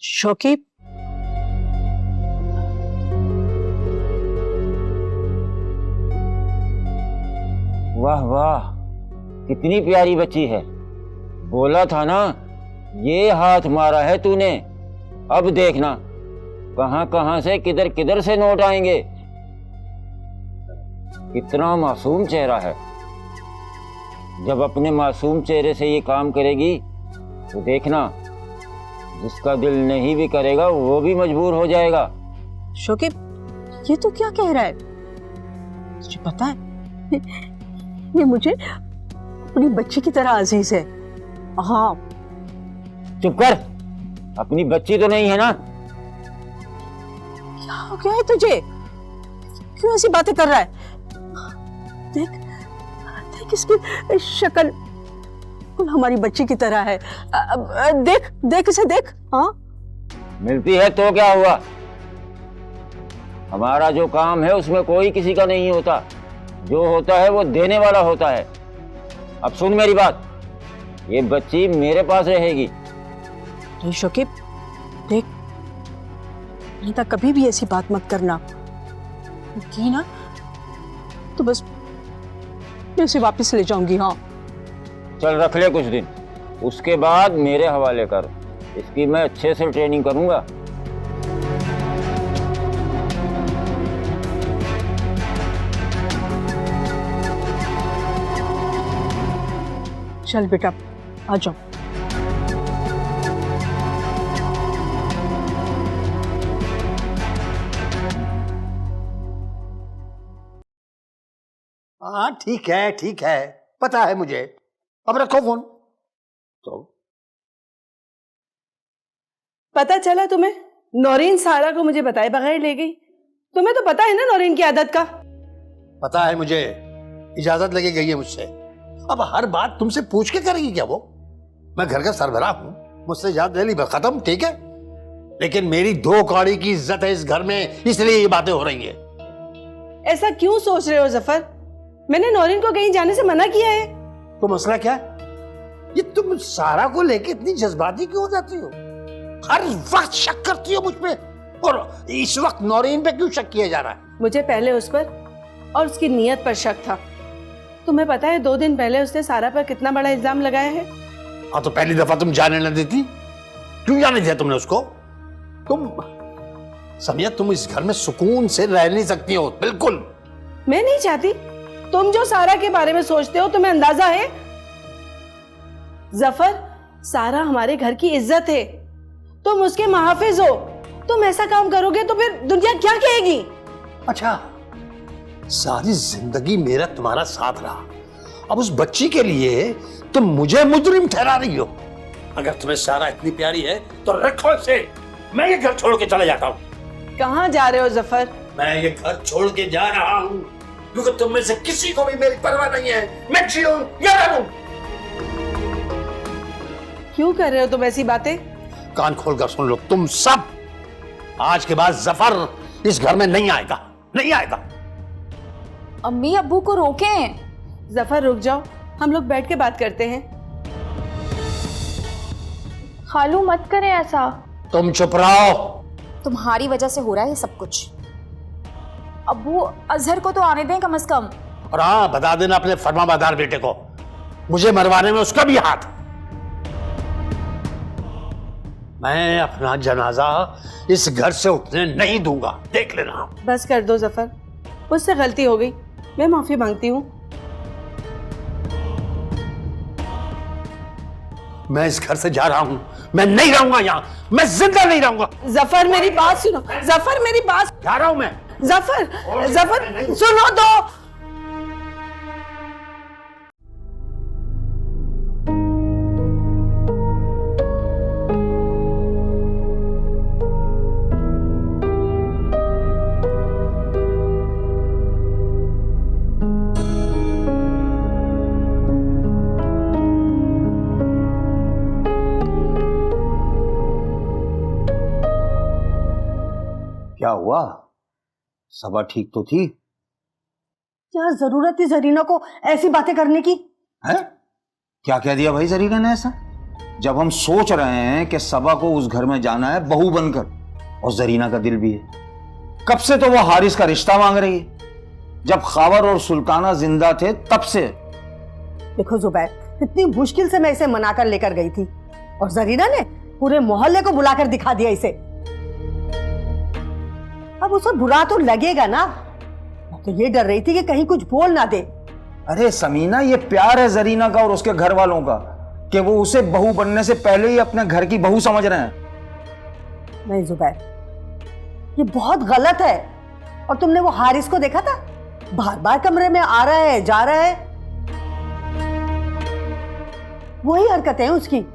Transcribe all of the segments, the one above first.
शोकी, वाह वाह, कितनी प्यारी बच्ची है। बोला था ना, ये हाथ मारा है तूने। अब देखना कहां कहां से किधर किधर से नोट आएंगे। कितना मासूम चेहरा है। जब अपने मासूम चेहरे से ये काम करेगी तो देखना, जिसका दिल नहीं भी करेगा वो भी मजबूर हो जाएगा। शोकी, ये तो क्या कह रहा है? तुझे पता है, ये मुझे अपनी बच्ची की तरह अजीज है। हाँ। चुप कर, अपनी बच्ची तो नहीं है ना? क्या हो गया है तुझे? क्यों ऐसी बातें कर रहा है? देख देख, इसकी शक्ल बिल्कुल हमारी बच्ची की तरह है। देख देख इसे देख। हाँ, मिलती है तो क्या हुआ? हमारा जो काम है उसमें कोई किसी का नहीं होता। जो होता है वो देने वाला होता है। अब सुन मेरी बात, ये बच्ची मेरे पास रहेगी। नहीं शोकिब, देख, नहीं तो कभी भी ऐसी बात मत करना। की ना तो बस मैं इसे वापस ले जाऊंगी। हाँ, चल रख ले कुछ दिन, उसके बाद मेरे हवाले कर। इसकी मैं अच्छे से ट्रेनिंग करूंगा। चल बेटा, आ जाओ। हाँ ठीक है, पता है मुझे। अब रखो फोन। तो पता चला तुम्हें? नौरीन सारा को मुझे बताए बगैर ले गई। तुम्हें तो पता है ना नौरीन की आदत का। पता है मुझे, इजाजत लेके गई है मुझसे। अब हर बात तुमसे पूछ के करेगी क्या वो? मैं घर का सरबराह हूं, मुझसे इजाजत ले ली, बस खत्म। ठीक है, लेकिन मेरी 2 कौड़ी की इज्जत है इस घर में, इसलिए ये बातें हो रही है। ऐसा क्यों सोच रहे हो जफर? मैंने नौरीन को कहीं जाने से मना किया है। तो मसला क्या है? ये तुम सारा को लेके इतनी जज्बाती क्यों हो जाती हो? हर वक्त शक करती हो मुझ पे, और इस वक्त नौरीन पे क्यों शक किया जा रहा है? मुझे पहले उस पर और उसकी नीयत पर शक था। तुम्हें पता है 2 दिन पहले उसने सारा पर कितना बड़ा इल्जाम लगाया है? हाँ, तो पहली दफा तुम जाने न देती? क्यों जाने दिया तुमने उसको? तुम समिया, तुम इस घर में सुकून से रह नहीं सकती हो, बिल्कुल। मैं नहीं चाहती। तुम जो सारा के बारे में सोचते हो तुम्हें अंदाजा है? जफर, सारा हमारे घर की इज्जत है, तुम उसके मुहाफिज हो। तुम ऐसा काम करोगे तो फिर दुनिया क्या कहेगी? अच्छा, सारी जिंदगी मेरा तुम्हारा साथ रहा, अब उस बच्ची के लिए तुम मुझे मुजरिम ठहरा रही हो। अगर तुम्हें सारा इतनी प्यारी है तो रखो इसे। मैं ये घर छोड़ के चला जाता हूँ। कहाँ जा रहे हो जफर? मैं ये घर छोड़ के जा रहा हूँ, क्योंकि तुम में से किसी को भी मेरी परवाह नहीं है। मैं जीऊं या रहूं। क्यों कर रहे हो तुम ऐसी बातें? कान खोलकर सुन लो तुम सब, आज के बाद जफर इस घर में नहीं आएगा, नहीं आएगा। अम्मी अब्बू को रोकें। जफर रुक जाओ, हम लोग बैठ के बात करते हैं। खालू मत करें ऐसा। तुम चुप रहो। तुम्हारी वजह से हो रहा है सब कुछ। अब्बू, अजहर को तो आने दें कम से कम। और हाँ, बता देना अपने फरमाबरदार बेटे को, मुझे मरवाने में उसका भी हाथ। मैं अपना जनाजा इस घर से उठने नहीं दूंगा, देख लेना। बस कर दो जफर, मुझसे गलती हो गई, मैं माफी मांगती हूँ। मैं इस घर से जा रहा हूं, मैं नहीं रहूंगा यहाँ, मैं जिंदा नहीं रहूंगा। जफर मेरी बात सुनो, जफर मेरी बात। जा रहा हूं मैं। जफर, जफर सुनो तो। क्या हुआ? सबा ठीक तो थी? क्या जरूरत थी जरीना को ऐसी बातें करने की? है? क्या कह दिया भाई जरीना ने ऐसा? जब हम सोच रहे हैं कि सबा को उस घर में जाना है बहू बनकर, और जरीना का दिल भी है, कब से तो वो हारिस का रिश्ता मांग रही है। जब खावर और सुल्ताना जिंदा थे तब से। देखो जुबैर, इतनी मुश्किल से मैं इसे मनाकर लेकर गई थी और जरीना ने पूरे मोहल्ले को बुलाकर दिखा दिया इसे। अब उसे बुरा तो लगेगा ना। मैं तो ये डर रही थी कि कहीं कुछ बोल ना दे। अरे समीना, ये प्यार है जरीना का और उसके घर वालों का कि वो उसे बहू बनने से पहले ही अपने घर की बहू समझ रहे हैं। नहीं जुबैर, ये बहुत गलत है। और तुमने वो हारिस को देखा था, बार बार कमरे में आ रहा है जा रहा है। वही हरकतें हैं उसकी,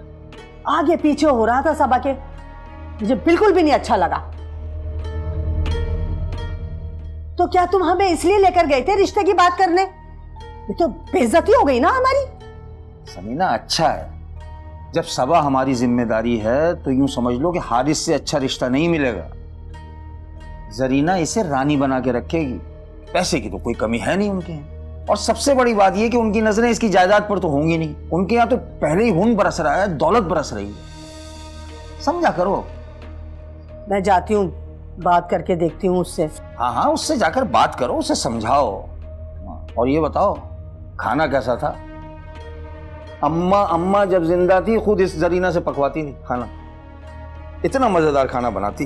आगे पीछे हो रहा था सबा के। मुझे बिल्कुल भी नहीं अच्छा लगा। तो क्या तुम हमें इसलिए लेकर गए थे रिश्ते की बात करने? ये तो बेइज्जती हो गई ना हमारी। समीना, अच्छा है, जब सबा हमारी जिम्मेदारी है तो यूं समझ लो कि हारिस से अच्छा रिश्ता नहीं मिलेगा। जरीना इसे रानी बना के रखेगी, पैसे की तो कोई कमी है नहीं उनके यहाँ। और सबसे बड़ी बात यह कि उनकी नजरें इसकी जायदाद पर तो होंगी नहीं। उनके यहाँ तो पहले ही खून बरस रहा है, दौलत बरस रही है। समझा करो। मैं जाती हूँ, बात करके देखती हूँ उससे। हाँ हाँ, उससे जाकर बात करो, उसे समझाओ। और ये बताओ, खाना कैसा था? अम्मा जब जिंदा थी खुद इस जरीना से पकवाती थी खाना, इतना मजेदार खाना बनाती।